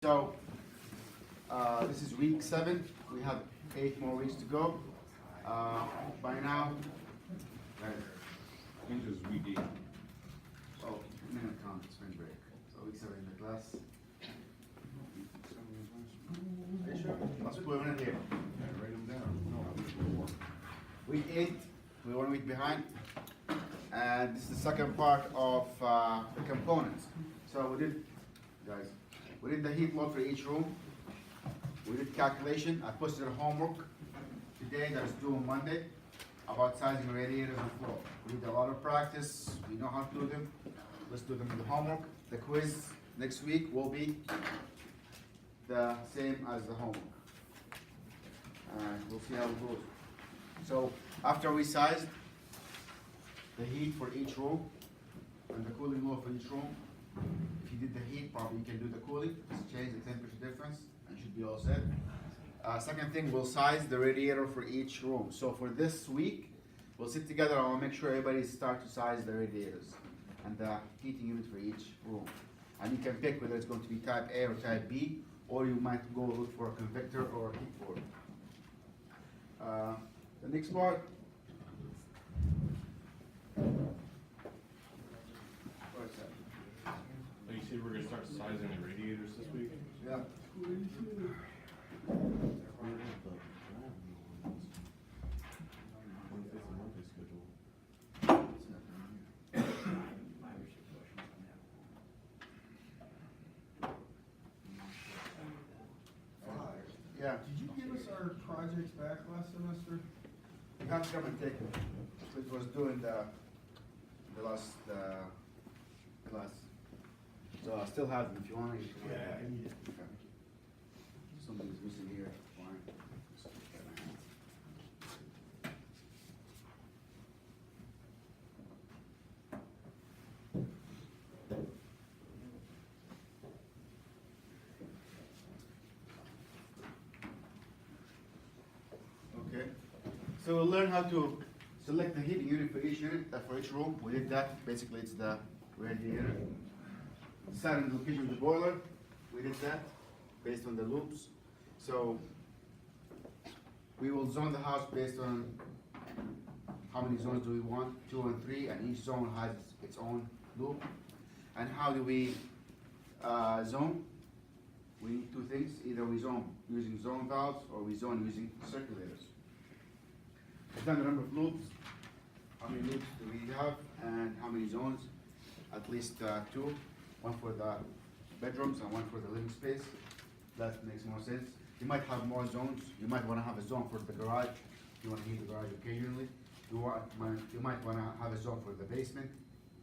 So, this is week 7. We have 8 more weeks to go. By now, I think this is week 8. oh, minute count, spring break. So week 7 in the class. Are you sure? Last week we went in here. Yeah, write them down. No, Week 8, we're 1 week behind. And this is the second part of the components. So we did, guys, we did the heat load for each room. We did calculation. I posted a homework today that is due on Monday about sizing radiators and flow. We did a lot of practice. We know how to do them. Let's do them in the homework. The quiz next week will be the same as the homework. And we'll see how it goes. So after we sized the heat for each room and the cooling load for each room, if you did the heat, probably you can do the cooling. Just change the temperature difference and should be all set. Second thing, we'll size the radiator for each room. So for this week, we'll sit together and I'll make sure everybody start to size the radiators and the heating unit for each room. And you can pick whether it's going to be type A or type B, or you might go look for a convector or a heat board. The next part. you said we're going to start sizing the radiators this week? Yeah. Yeah. Did you give us our projects back last semester? You have to come and take it. It was doing the last class. So I still have them if you want to. Yeah, I need it. Okay. Something's missing here. Fine. Okay. So we'll learn how to select the heating unit for each unit, for each room. We did that. Basically, it's the radiator. Deciding the location of the boiler. We did that based on the loops. So we will zone the house based on how many zones do we want, 2 and 3, and each zone has its own loop. And how do we zone? We need 2 things. Either we zone using zone valves or we zone using circulators. We've done the number of loops, how many loops do we have, and how many zones. At least 2, one for the bedrooms and one for the living space. That makes more sense. You might have more zones. You might want to have a zone for the garage. You want to heat the garage occasionally. You might want to have a zone for the basement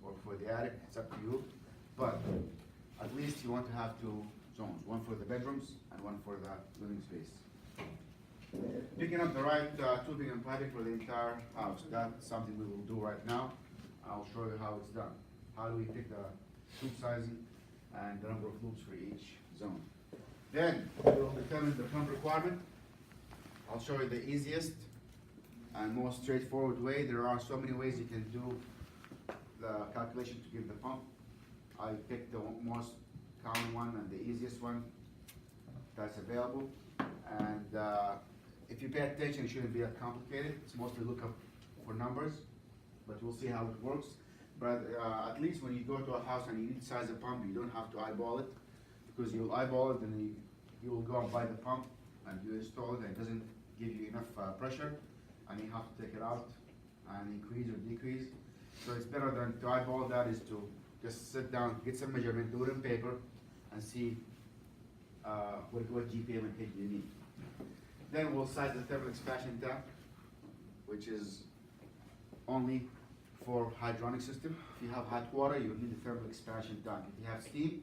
or for the attic. It's up to you. But at least you want to have 2 zones, one for the bedrooms and one for the living space. Picking up the right tubing and piping for the entire house. That's something we will do right now. I'll show you how it's done. How do we pick the tube sizing and the number of loops for each zone. Then we will determine the pump requirement. I'll show you the easiest and most straightforward way. There are so many ways you can do the calculation to give the pump. I picked the most common one and the easiest one that's available. And if you pay attention, it shouldn't be that complicated. It's mostly look up for numbers, but we'll see how it works. But at least when you go to a house and you need to size a pump, you don't have to eyeball it, because you'll eyeball it and you will go and buy the pump and you install it and it doesn't give you enough pressure, and you have to take it out and increase or decrease. So it's better than to eyeball that is to just sit down, get some measurement, do it in paper, and see what GPM and heat you need. Then we'll size the thermal expansion tank, which is only for hydronic system. If you have hot water, you need a thermal expansion tank. If you have steam,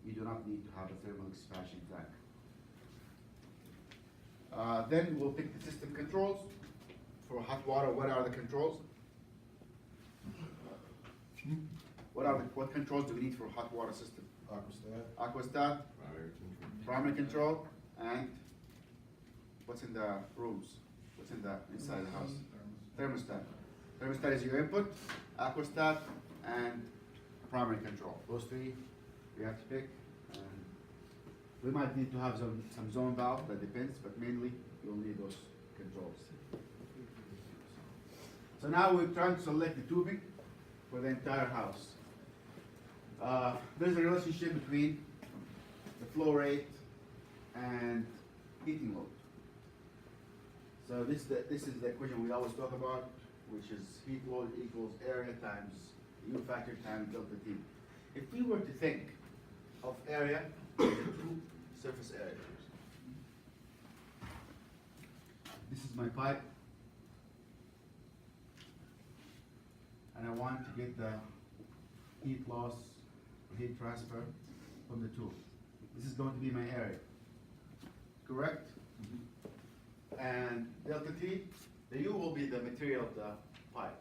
you do not need to have a thermal expansion tank. Then we'll pick the system controls. For hot water, what are the controls? What controls do we need for a hot water system? Aquastat, primary control, and what's in the rooms? What's in the inside the house? Thermostat. Thermostat is your input, aquastat, and primary control. Those 3 you have to pick. We might need to have some zone valve, that depends, but mainly you'll need those controls. So now we're trying to select the tubing for the entire house. There's a relationship between the flow rate and heating load. So this is the equation we always talk about, which is heat load equals area times U factor times delta T. If we were to think of area as two surface areas, this is my pipe, and I want to get the heat loss or heat transfer from the tube. This is going to be my area, correct? And delta T, the U will be the material of the pipe,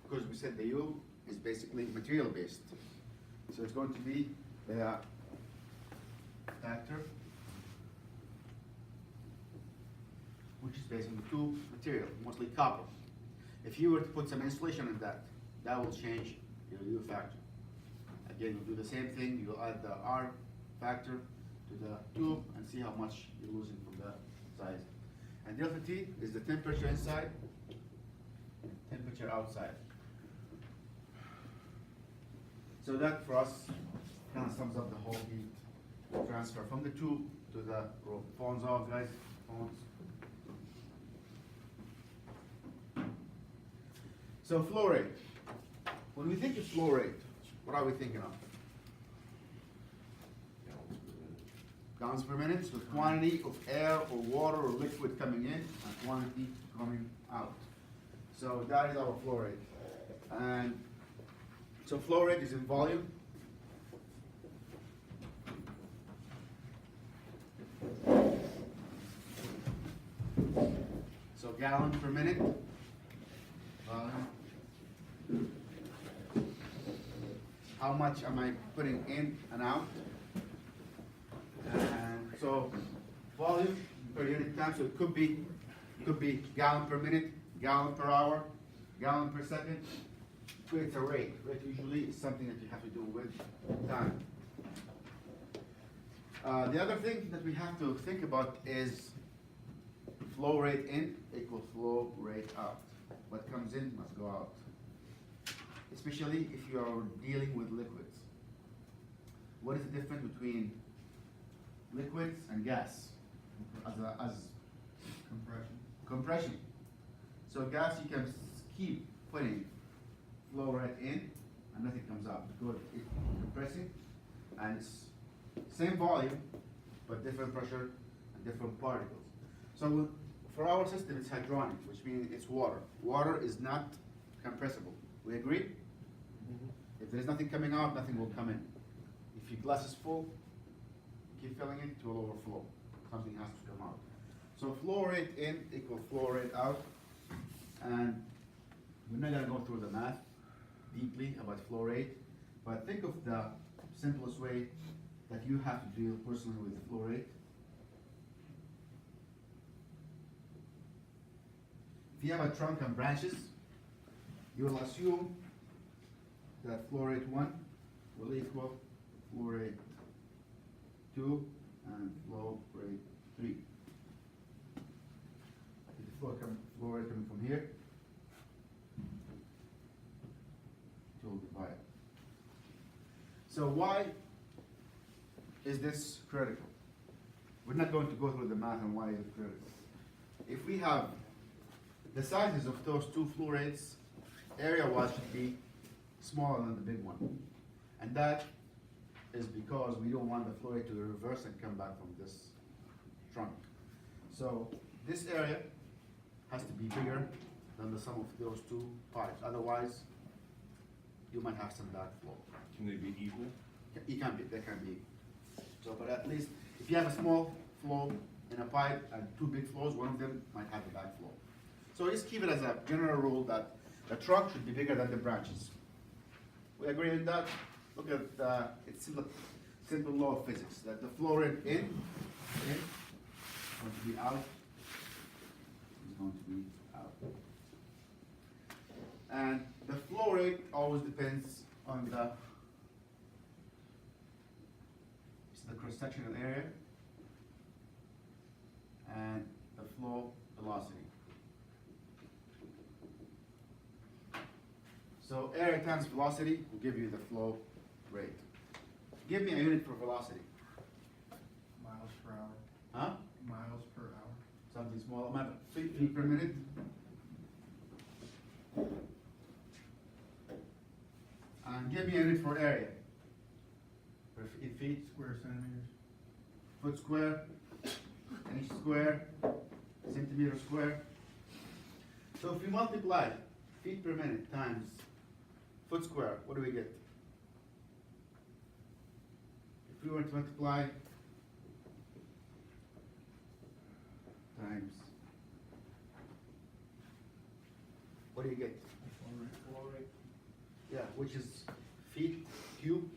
because we said the U is basically material based. So it's going to be the factor, which is based on the tube material, mostly copper. If you were to put some insulation in that, that will change your U factor. Again, you'll do the same thing, you'll add the R factor to the tube and see how much you're losing from the size. And delta T is the temperature inside, temperature outside. So that for us kind of sums up the whole heat transfer from the tube to the rope. Phones off, guys, phones. So flow rate. When we think of flow rate, what are we thinking of? Gallons per minute, so quantity of air or water or liquid coming in and quantity coming out. So that is our flow rate. And so flow rate is in volume. So gallon per minute. How much am I putting in and out? And so volume per unit time, so it could be gallon per minute, gallon per hour, gallon per second. It's a rate. Rate usually is something that you have to do with time. The other thing that we have to think about is flow rate in equals flow rate out. What comes in must go out, especially if you are dealing with liquids. What is the difference between liquids and gas as compression? So gas, you can keep putting flow rate in and nothing comes out because it's compressing and it's same volume but different pressure and different particles. So for our system it's hydronic, which means it's water. Water is not compressible. We agree? If there's nothing coming out, nothing will come in. If your glass is full, keep filling it, it will overflow. Something has to come out. So flow rate in equals flow rate out. And we're not going to go through the math deeply about flow rate, but think of the simplest way that you have to deal personally with the flow rate. If you have a trunk and branches, you will assume that flow rate 1 will equal flow rate 2 and flow rate 3. The flow rate coming from here, it will divide. So why is this critical? We're not going to go through the math on why it's critical. If we have the sizes of those two flow rates, area-wise should be smaller than the big one. And that is because we don't want the flow rate to reverse and come back from this trunk. So this area has to be bigger than the sum of those two pipes. Otherwise, you might have some backflow. Can they be equal? They can be. So, but at least if you have a small flow in a pipe and two big flows, one of them might have a backflow. So just keep it as a general rule that the trunk should be bigger than the branches. We agree on that? Look at it's simple law of physics that the flow rate in is going to be out, is going to be out. And the flow rate always depends on the cross-sectional area times velocity will give you the flow rate. Give me a unit for velocity. Miles per hour. Huh? Miles per hour. Something small amount, feet per minute. And give me a unit for area. In feet, Square centimeters. foot square, inch square, centimeter square. So if we multiply feet per minute times foot square, what do we get? If we were to multiply times, what do you get? Flow rate. Yeah, which is feet cube.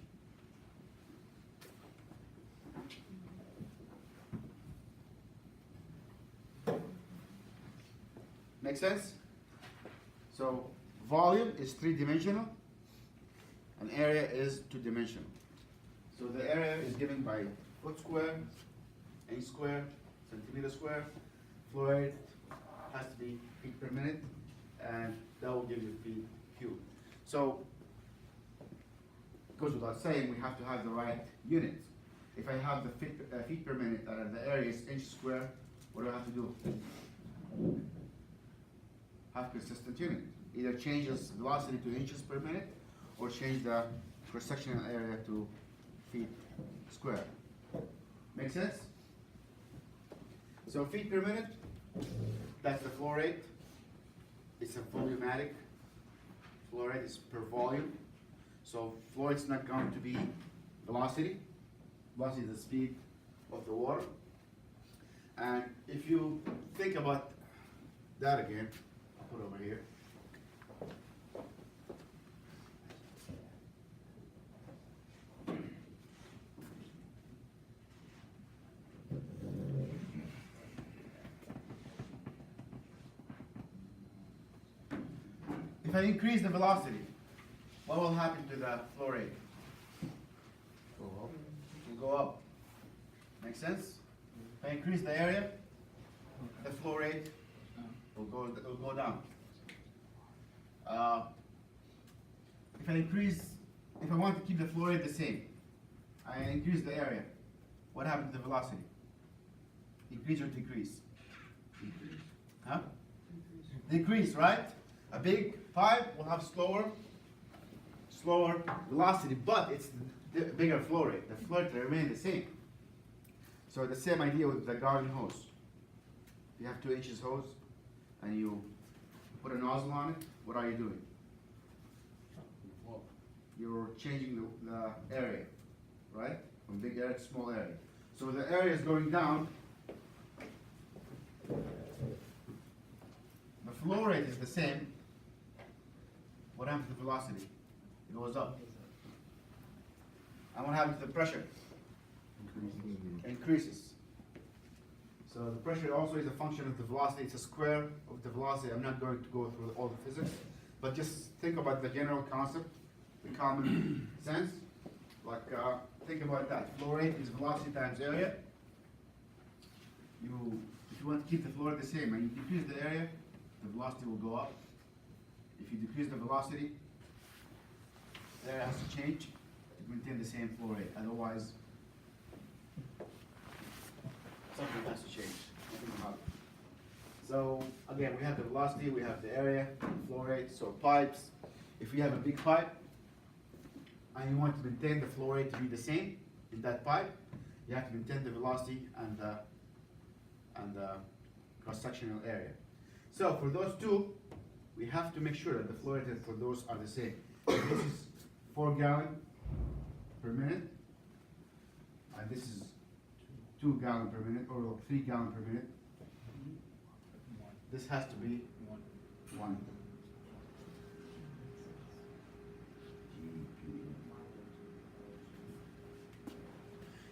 Make sense? So volume is three-dimensional and area is two-dimensional. So the area is given by foot square, inch square, centimeter square. Flow rate has to be feet per minute, and that will give you feet cube. So it goes without saying, we have to have the right units. If I have the feet per minute and the area is inch square, what do I have to do? Have consistent unit. Either changes velocity to inches per minute or change the cross-sectional area to feet square. Make sense? So feet per minute, that's the flow rate. It's a volumetric. Flow rate is per volume. So flow rate's not going to be velocity. Velocity is the speed of the water. And if you think about that again, I'll put it over here. If I increase the velocity, what will happen to the flow rate? It will go up. Make sense? If I increase the area, the flow rate will go down. If I want to keep the flow rate the same, I increase the area. What happens to the velocity? Increase or decrease? Huh? Decrease, right? A big pipe will have slower velocity, but it's the bigger flow rate. The flow rate will remain the same. So the same idea with the garden hose. You have 2 inches hose and you put a nozzle on it, what are you doing? You're changing the area, right? From big area to small area. So the area is going down. The flow rate is the same. What happens to the velocity? It goes up. And what happens to the pressure? Increases. So the pressure also is a function of the velocity. It's a square of the velocity. I'm not going to go through all the physics, but just think about the general concept, the common sense. Like think about that. Flow rate is velocity times area. If you want to keep the flow rate the same and you decrease the area, the velocity will go up. If you decrease the velocity, the area has to change to maintain the same flow rate. Otherwise, something has to change. Nothing will happen. So again, we have the velocity, we have the area, flow rate. So pipes, if you have a big pipe and you want to maintain the flow rate to be the same in that pipe, you have to maintain the velocity and the cross-sectional area. So for those two, we have to make sure that the flow rate for those are the same. This is 4 gallon per minute, and this is 2 gallon per minute, or 3 gallon per minute. This has to be 1.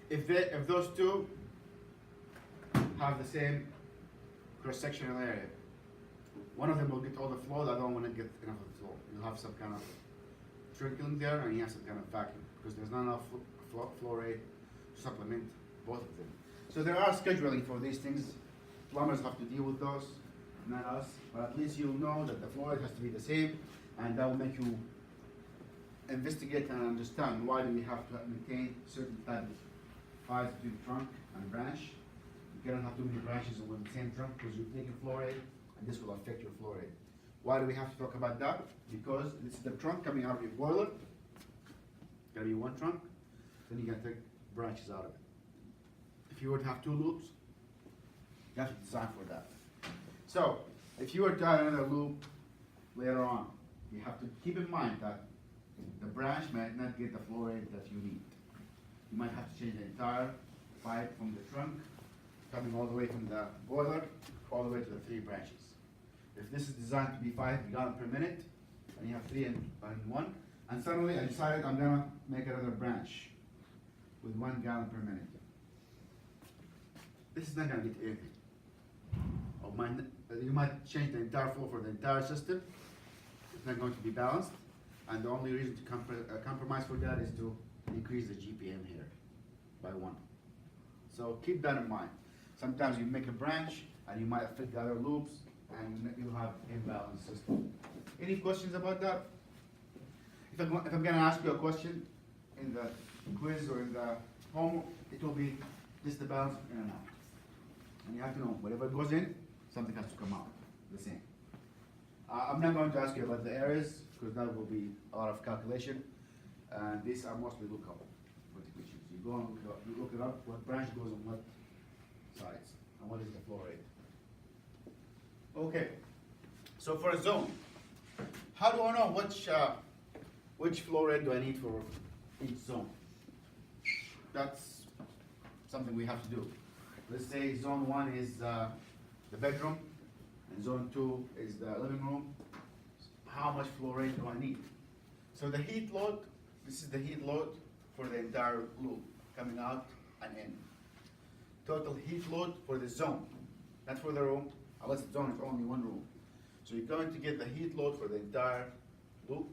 If those two have the same cross-sectional area, one of them will get all the flow, the other one won't get enough of the flow. You'll have some kind of trickling there, and you have some kind of vacuum, because there's not enough flow rate to supplement both of them. So there are scheduling for these things. Plumbers have to deal with those, not us. But at least you'll know that the flow rate has to be the same, and that will make you investigate and understand why do we have to maintain certain type of ties between trunk and branch. You cannot have too many branches on the same trunk because you're taking fluoride, and this will affect your fluoride. Why do we have to talk about that? Because this is the trunk coming out of your boiler. Gonna be one trunk, then you're gonna take branches out of it. If you were to have two loops, you have to design for that. So, if you were to add another loop later on, you have to keep in mind that the branch might not get the fluoride that you need. You might have to change the entire pipe from the trunk, coming all the way from the boiler, all the way to the 3 branches. If this is designed to be 5 gallons per minute, and you have 3 in one, and suddenly I decided I'm gonna make another branch with 1 gallon per minute. This is not gonna get anything. You might change the entire flow for the entire system. It's not going to be balanced, and the only reason to compromise for that is to increase the GPM here by 1. So keep that in mind. Sometimes you make a branch and you might affect the other loops and you'll have imbalanced system. Any questions about that? If I'm gonna ask you a question in the quiz or in the homework, it will be just the balance in and out. And you have to know, whatever goes in, something has to come out, the same. I'm not going to ask you about the areas, because that will be a lot of calculation. And these are mostly lookup for the equations. You go and look it up, what branch goes on what sides, and what is the flow rate. Okay, so for a zone, how do I know which flow rate do I need for each zone? That's something we have to do. Let's say zone 1 is the bedroom, and zone 2 is the living room. How much flow rate do I need? So the heat load, this is the heat load for the entire loop, coming out and in. Total heat load for the zone, not for the room, unless the zone is only one room. So you're going to get the heat load for the entire loop.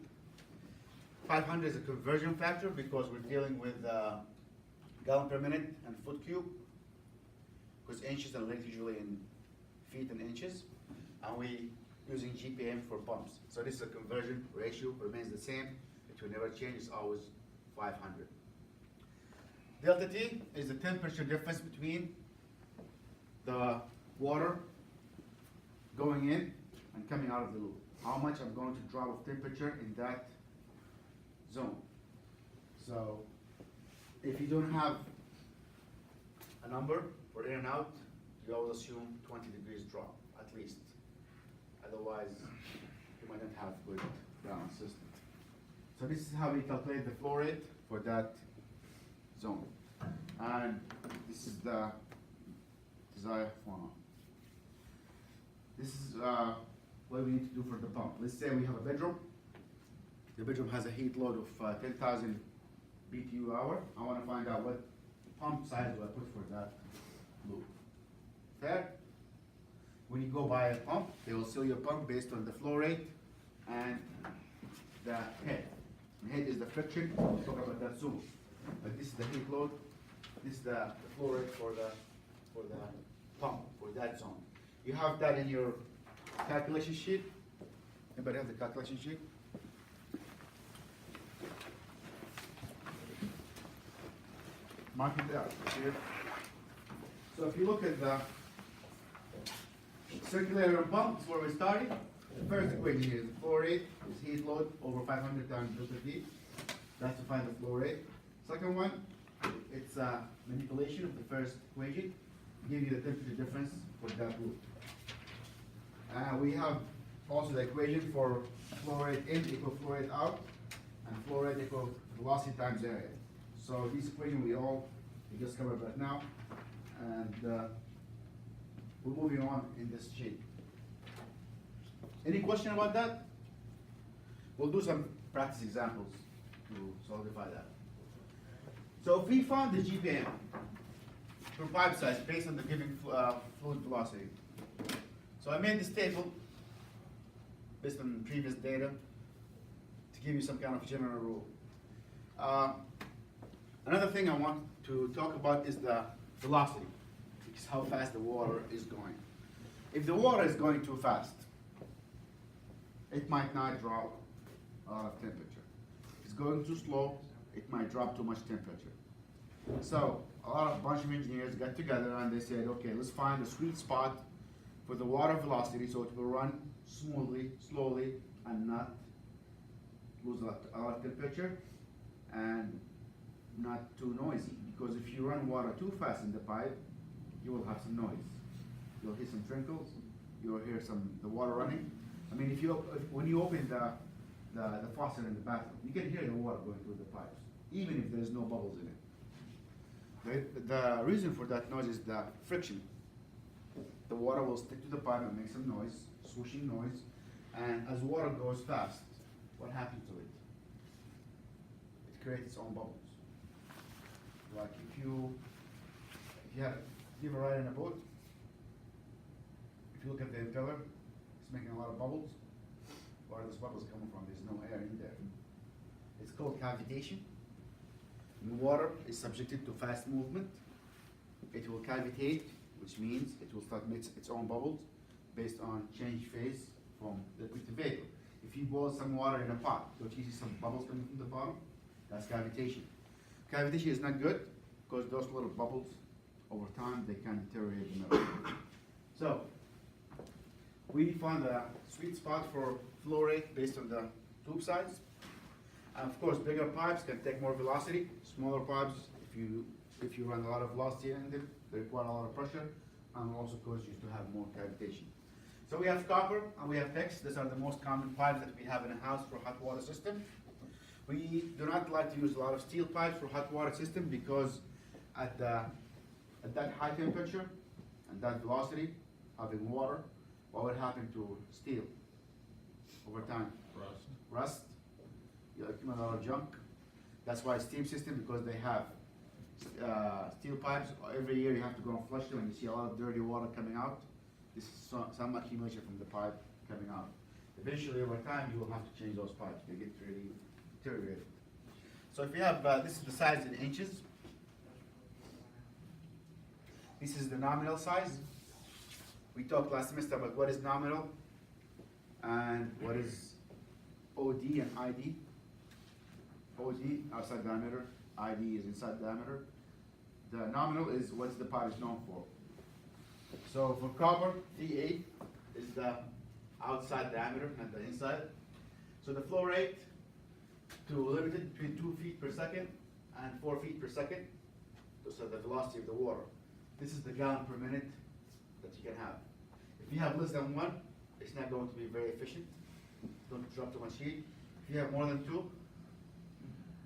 500 is a conversion factor because we're dealing with gallon per minute and foot cube, because inches and length usually in feet and inches, and we using GPM for pumps. So this is a conversion ratio, remains the same. It will never change, it's always 500. Delta T is the temperature difference between the water going in and coming out of the loop. How much I'm going to drop of temperature in that zone. So if you don't have a number for in and out, you always assume 20 degrees drop, at least. Otherwise, you might not have good balance system. So this is how we calculate the flow rate for that zone. And this is the desired formula. This is what we need to do for the pump. Let's say we have a bedroom. The bedroom has a heat load of 10,000 BTU hour. I want to find out what pump size do I put for that loop. Fair? When you go buy a pump, they will sell you a pump based on the flow rate and the head. The head is the friction. We'll talk about that soon. But this is the heat load. This is the flow rate for the pump for that zone. You have that in your calculation sheet. Anybody have the calculation sheet? Mark it out here. So if you look at the circulator and pump, this is where we started. The first equation here is the flow rate, is heat load over 500 times delta T. That's to find the flow rate. Second one, it's a manipulation of the first equation, give you the temperature difference for that loop. We have also the equation for flow rate in equal flow rate out, and flow rate equal velocity times area. So this equation we just covered right now, and we're moving on in this sheet. Any question about that? We'll do some practice examples to solidify that. So if we found the GPM for pipe size based on the given fluid velocity. So I made this table based on previous data to give you some kind of general rule. Another thing I want to talk about is the velocity, because how fast the water is going. If the water is going too fast, it might not drop a lot of temperature. If it's going too slow, it might drop too much temperature. So a bunch of engineers got together and they said, okay, let's find a sweet spot for the water velocity so it will run smoothly, slowly, and not lose a lot of temperature and not too noisy. Because if you run water too fast in the pipe, you will have some noise. You'll hear some trickles. You'll hear the water running. I mean, when you open the faucet in the bathroom, you can hear the water going through the pipes, even if there's no bubbles in it. The reason for that noise is the friction. The water will stick to the pipe and make some noise, swooshing noise, and as water goes fast, what happens to it? It creates its own bubbles. Like if you ever ride in a boat, if you look at the impeller, it's making a lot of bubbles. Where are those bubbles coming from? There's no air in there. It's called cavitation. And water is subjected to fast movement. It will cavitate, which means it will start making its own bubbles based on change phase from liquid to vapor. If you boil some water in a pot, don't you see some bubbles coming from the bottom? That's cavitation. Cavitation is not good because those little bubbles, over time, they can deteriorate the metal. So, we found a sweet spot for flow rate based on the tube size. And of course, bigger pipes can take more velocity. Smaller pipes, if you run a lot of velocity in them, they require a lot of pressure and will also cause you to have more cavitation. So we have copper and we have PEX. These are the most common pipes that we have in a house for hot water system. We do not like to use a lot of steel pipes for hot water system because at that high temperature and that velocity, having water, what would happen to steel over time? Rust. You accumulate a lot of junk. That's why steam system, because they have steel pipes. Every year you have to go and flush them, and you see a lot of dirty water coming out. This is some accumulation from the pipe coming out. Eventually, over time, you will have to change those pipes. They get really deteriorated. So if you have, this is the size in inches. This is the nominal size. We talked last semester about what is nominal and what is OD and ID. OD, outside diameter, ID is inside diameter. The nominal is what the pipe is known for. So for copper, week8 is the outside diameter, not the inside. So the flow rate to limited between 2 feet per second and 4 feet per second. Those are the velocity of the water. This is the gallon per minute that you can have. If you have less than 1, it's not going to be very efficient. Don't drop too much heat. If you have more than 2,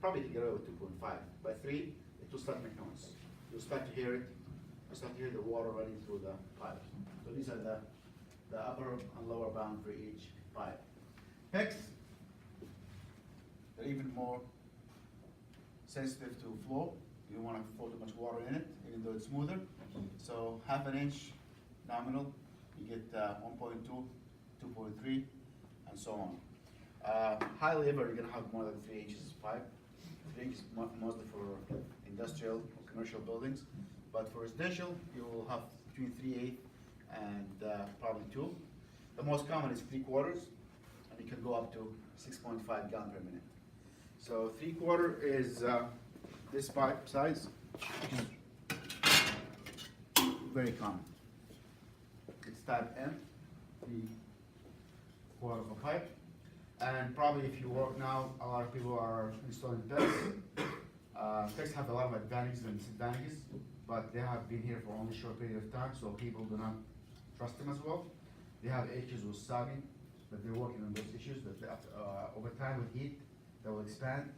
probably can get away with 2.5. By 3, it will start making noise. You'll start to hear it. You'll start to hear the water running through the pipes. So these are the upper and lower bound for each pipe. PEX, they're even more sensitive to flow. You don't want to flow too much water in it, even though it's smoother. So half an inch nominal, you get 1.2, 2.3, and so on. High lever, you're going to have more than 3 inches pipe. 3 inches mostly for industrial or commercial buildings. But for residential, you will have between 3/8 and probably 2. The most common is 3/4, and you can go up to 6.5 gallon per minute. So 3/4 is this pipe size, very common. It's type M, 3/4 of a pipe. And probably if you work now, a lot of people are installing PEX. PEX have a lot of advantages and disadvantages, but they have been here for only a short period of time, so people do not trust them as well. They have issues with sagging, but they're working on those issues. That over time with heat, they will expand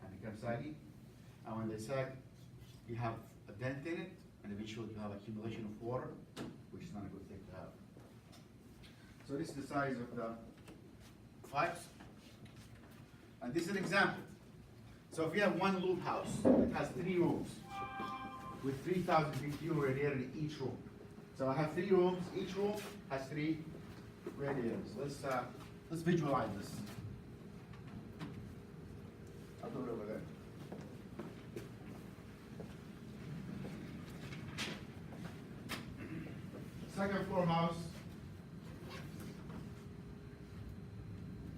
and become saggy. And when they sag, you have a dent in it, and eventually you have accumulation of water, which is not a good thing to have. So this is the size of the pipes. And this is an example. So if you have one loop house that has 3 rooms with 3,000 BTU radiator in each room. So I have 3 rooms, each room has 3 radiators. Let's visualize this. I'll do it over there. Second floor house.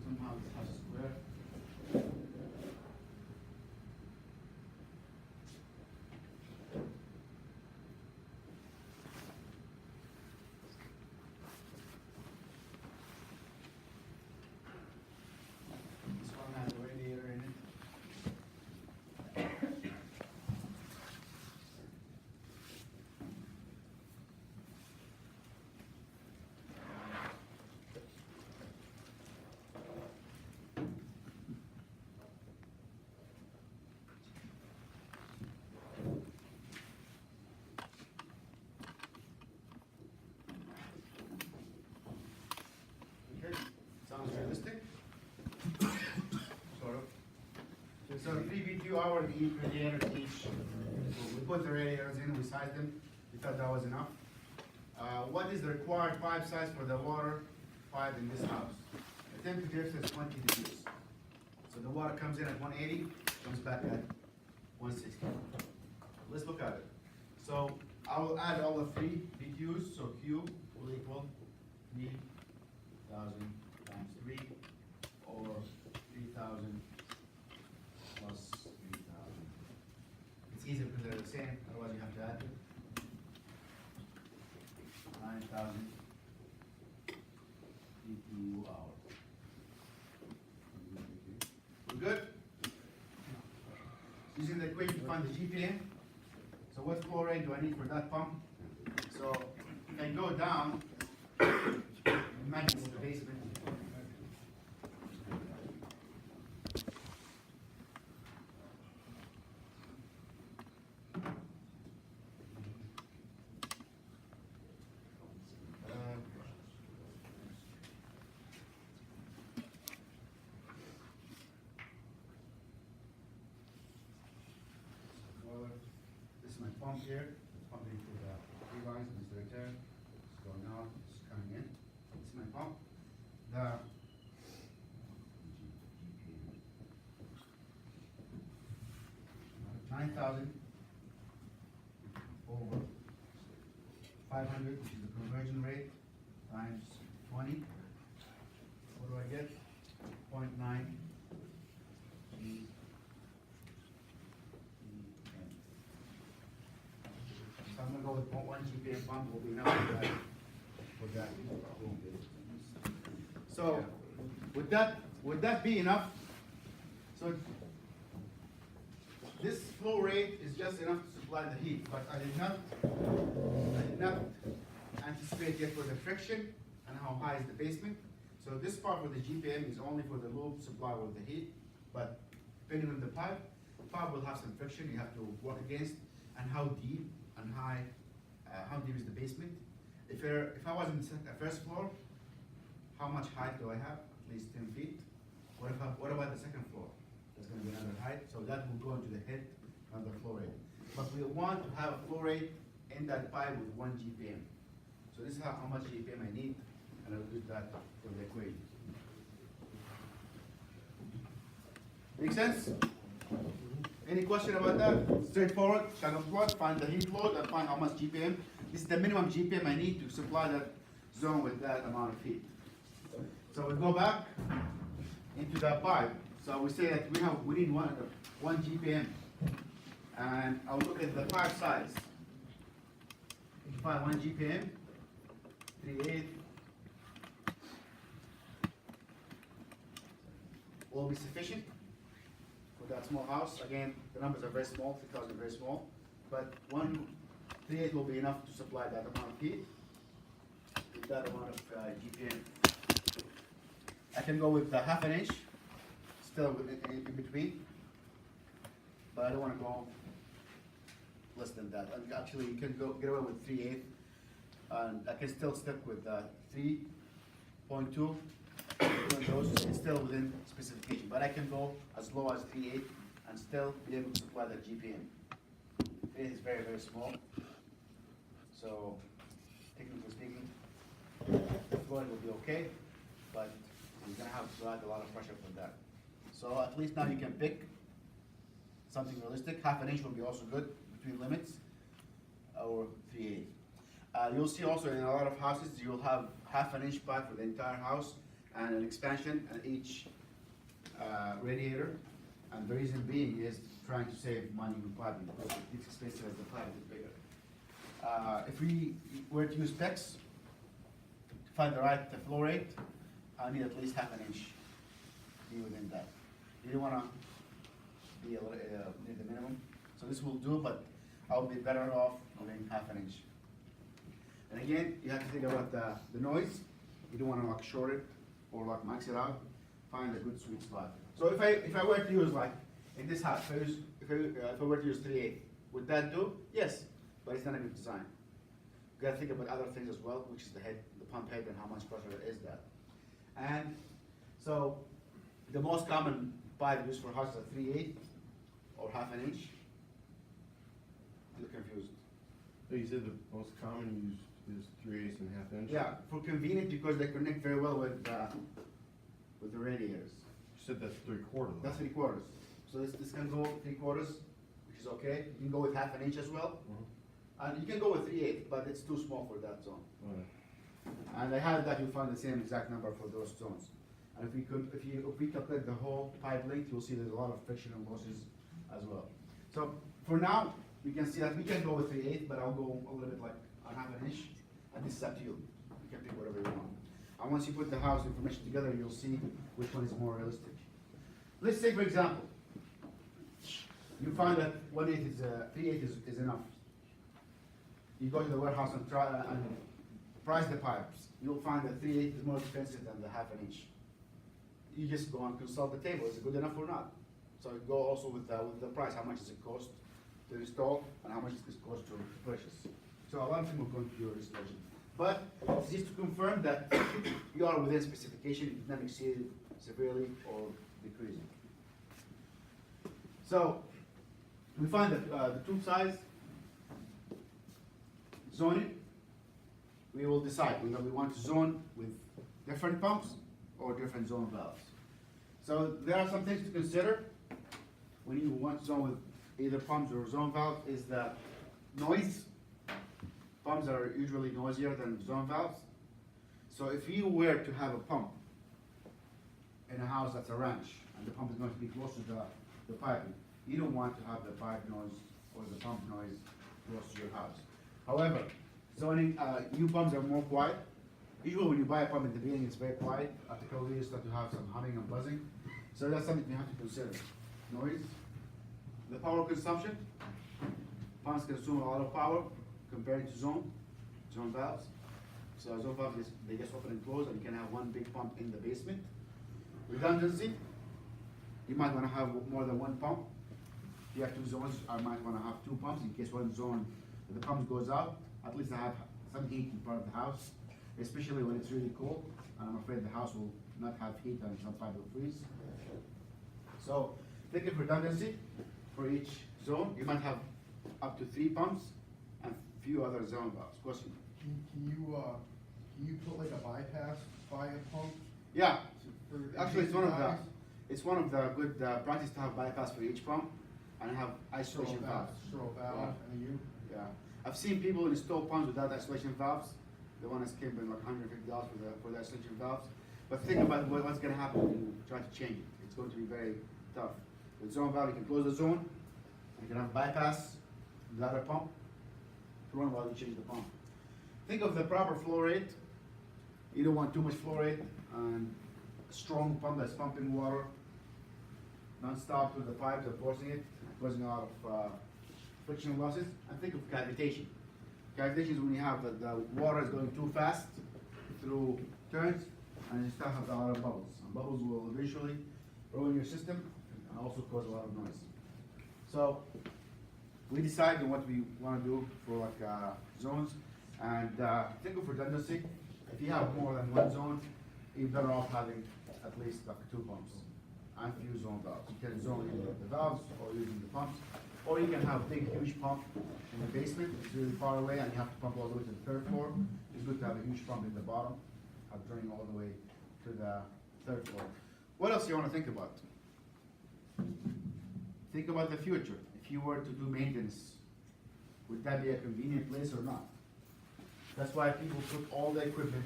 Somehow this house is square. few hours each radiator each. So we put the radiators in, we sized them, we thought that was enough. What is the required pipe size for the water pipe in this house? The temperature says 20 degrees. So the water comes in at 180, comes back at 160. Let's look at it. So I will add all the three BQs, so Q will equal 3,000 times 3, or 3,000 plus 3,000. It's easier because they're the same, otherwise you have to add them. 9,000 BTU hour. We're good? Using the equation to find the GPM. So what flow rate do I need for that pump? So if I go down, imagine it's the basement. This is my pump here, it's pumping through the three lines, and it's right there, it's going out, it's coming in. This is my pump. The 9,000 over 500, which is the conversion rate, times 20. What do I get? 0.9 GPM. So I'm gonna go with 0.1 GPM pump will be enough for that. So would that be enough? So this flow rate is just enough to supply the heat, but I did not anticipate yet for the friction and how high is the basement. So this part with the GPM is only for the loop supply with the heat, but depending on the pipe will have some friction you have to work against, and how deep and high, how deep is the basement. If I was in the first floor, how much height do I have? At least 10 feet. What about the second floor? There's going to be another height, so that will go into the head, another flow rate. But we want to have a flow rate in that pipe with 1 GPM. So this is how much GPM I need, and I'll use that for the equation. Make sense? Any question about that? Straightforward, shotgun plot, find the heat load and find how much GPM. This is the minimum GPM I need to supply that zone with that amount of heat. So we go back into that pipe. So we say that we need one GPM. And I'll look at the pipe size. If you find 1 GPM, 3/8 will be sufficient for that small house. Again, the numbers are very small, 3,000 very small, but 3/8 will be enough to supply that amount of heat with that amount of GPM. I can go with the 1/2 inch, still in between, but I don't want to go less than that. And actually, you can get away with 3/8, and I can still stick with 3.2. Those it's still within specification, but I can go as low as 3/8 and still be able to supply that GPM. It is very, very small, so technically speaking, the flow will be okay, but you're gonna have to add a lot of pressure for that. So at least now you can pick something realistic. 1/2 inch will be also good between limits, or 3/8. You'll see also in a lot of houses you'll have 1/2 inch pipe for the entire house and an expansion at each radiator, and the reason being is trying to save money with piping because it's expensive as the pipe is bigger. If we were to use specs to find the right flow rate, I need at least 1/2 inch to be within that. You don't want to be near the minimum, so this will do, but I'll be better off going 1/2 inch. And again, you have to think about the noise. You don't want to like short it or like max it out. Find a good sweet spot. So if I were to use like in this house, if I were to use 3/8, would that do? Yes, but it's not a good design. You got to think about other things as well, which is the head, the pump head, and how much pressure is that. And so the most common pipe used for houses are 3/8. or half an inch. You're confused. So you said the most common use is 3/8 and 1/2 inch? Yeah, for convenient because they connect very well with the radiators. You said that's 3/4. That's 3/4. So this can go 3/4, which is okay. You can go with half an inch as well. And you can go with 3/8, but it's too small for that zone. And I had that, you'll find the same exact number for those zones. And if we calculate the whole pipe length, you'll see there's a lot of friction and losses as well. So for now, we can see that we can go with 3/8, but I'll go a little bit like a half an inch, and this is up to you. You can pick whatever you want. And once you put the house information together, you'll see which one is more realistic. Let's say, for example, you find that 1/8 is 3/8 is enough. You go to the warehouse and try and price the pipes. You'll find that 3/8 is more expensive than the half an inch. You just go and consult the table. Is it good enough or not? So you go also with the price. How much does it cost to install, and how much does it cost to purchase? So a lot of things will go into your installation. But it's just to confirm that you are within specification, you did not exceed severely or decreasing. So we find that the tube size, zoning, we will decide whether we want to zone with different pumps or different zone valves. So there are some things to consider when you want to zone with either pumps or zone valves, is the noise. Pumps are usually noisier than zone valves. So if you were to have a pump in a house that's a ranch, and the pump is going to be close to the piping, you don't want to have the pipe noise or the pump noise close to your house. However, zoning, new pumps are more quiet. Usually when you buy a pump in the beginning, it's very quiet. After a couple of years, start to have some humming and buzzing. So that's something you have to consider. Noise. The power consumption. Pumps consume a lot of power compared to zone valves. So zone valves, they just open and close, and you can have one big pump in the basement. Redundancy. You might want to have more than one pump. If you have two zones, I might want to have two pumps in case one zone, if the pump goes out, at least I have some heat in part of the house, especially when it's really cold, and I'm afraid the house will not have heat and some pipe will freeze. So think of redundancy for each zone. You might have up to 3 pumps and few other zone valves. Question? Can you put like a bypass by a pump? Yeah, for actually it's guys? one of the good practice to have bypass for each pump and have isolation valves. Stroke valve, and you? Yeah, I've seen people install pumps without isolation valves. The one that's came in like $150 for the isolation valves. But think about what's going to happen when you try to change it. It's going to be very tough. With zone valve, you can close the zone. You can have bypass without a pump to run while you change the pump. Think of the proper flow rate. You don't want too much flow rate and a strong pump that's pumping water non-stop through the pipes and forcing it, causing a lot of friction losses. And think of cavitation. Cavitation is when you have the water is going too fast through turns, and you start having a lot of bubbles. And bubbles will eventually ruin your system and also cause a lot of noise. So we decide on what we want to do for like zones, and think of redundancy. If you have more than one zone, you're better off having at least like 2 pumps and few zone valves. You can zone either the valves or using the pumps, or you can have a big huge pump in the basement. It's really far away and you have to pump all the way to the 3rd floor. It's good to have a huge pump in the bottom, draining all the way to the 3rd floor. What else do you want to think about? Think about the future. If you were to do maintenance, would that be a convenient place or not? That's why people put all the equipment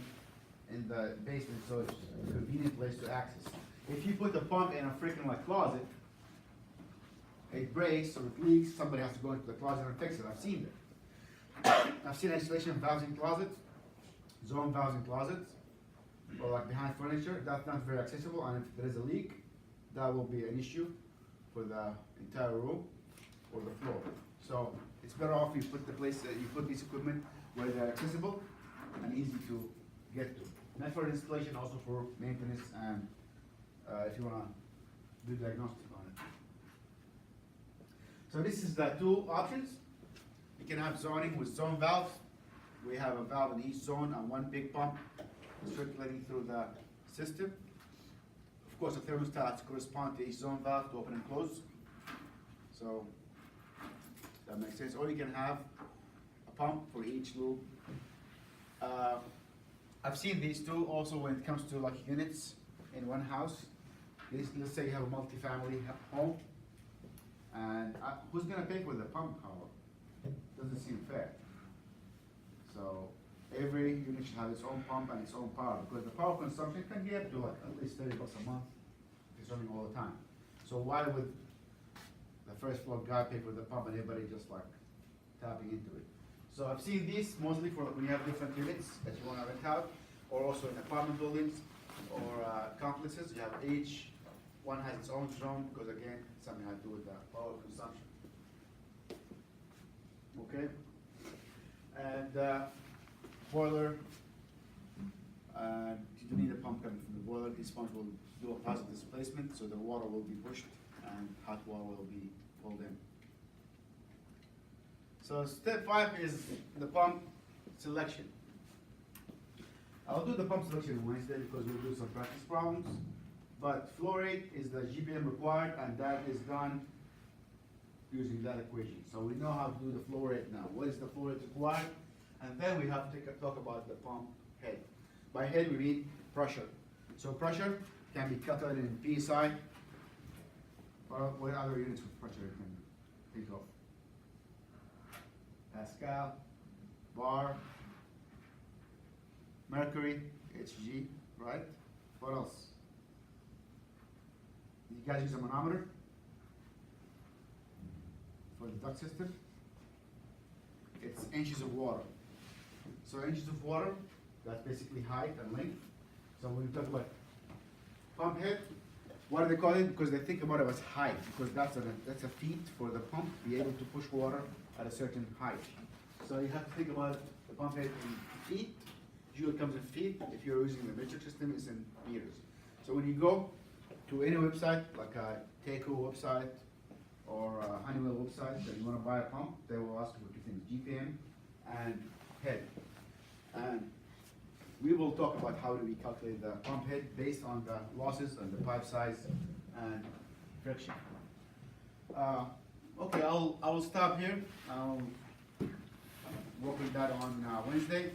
in the basement, so it's a convenient place to access. If you put the pump in a freaking like closet, it breaks or it leaks, somebody has to go into the closet and fix it. I've seen that. I've seen installation valves in closets, zone valves in closets, or like behind furniture. That's not very accessible, and if there is a leak, that will be an issue for the entire room or the floor. So it's better off you put you put this equipment where they're accessible and easy to get to. Not for installation, also for maintenance and if you want to do diagnostic on it. So this is the 2 options. You can have zoning with zone valves. We have a valve in each zone and one big pump circulating through the system. Of course, the thermostats correspond to each zone valve to open and close. So, that makes sense. Or you can have a pump for each loop. I've seen these two also when it comes to like units in one house. Let's say you have a multi-family home, and who's gonna pay for the pump power? Doesn't seem fair. So every unit should have its own pump and its own power, because the power consumption can get up to like at least $30 a month. It's running all the time. So why would the first floor guy pay for the pump and everybody just like tapping into it? So I've seen these mostly for when you have different units that you want to rent out, or also in apartment buildings or complexes. You have each one has its own zone, because again, something has to do with the power consumption. Okay? And boiler, you need a pump coming from the boiler. This pump will do a positive displacement, so the water will be pushed and hot water will be pulled in. So step 5 is the pump selection. I'll do the pump selection Wednesday because we'll do some practice problems. But flow rate is the GPM required, and that is done using that equation. So we know how to do the flow rate now. What is the flow rate required? And then we have to talk about the pump head. By head we mean pressure. So pressure can be calculated in PSI, or what other units of pressure you can think of? Pascal, bar, mercury, Hg, right? What else? You guys use a manometer for the duct system? It's inches of water. So inches of water, that's basically height and length. So when we talk about pump head, what do they call it? Because they think about it as height, because that's a feet for the pump to be able to push water at a certain height. So you have to think about the pump head in feet. Usually comes in feet. If you're using the metric system, it's in meters. So when you go to any website, like a Takeo website or a Honeywell website, that you want to buy a pump, they will ask you for two things: GPM and head. And we will talk about how do we calculate the pump head based on the losses and the pipe size and friction. Okay, I will stop here. I'll work with that on Wednesday.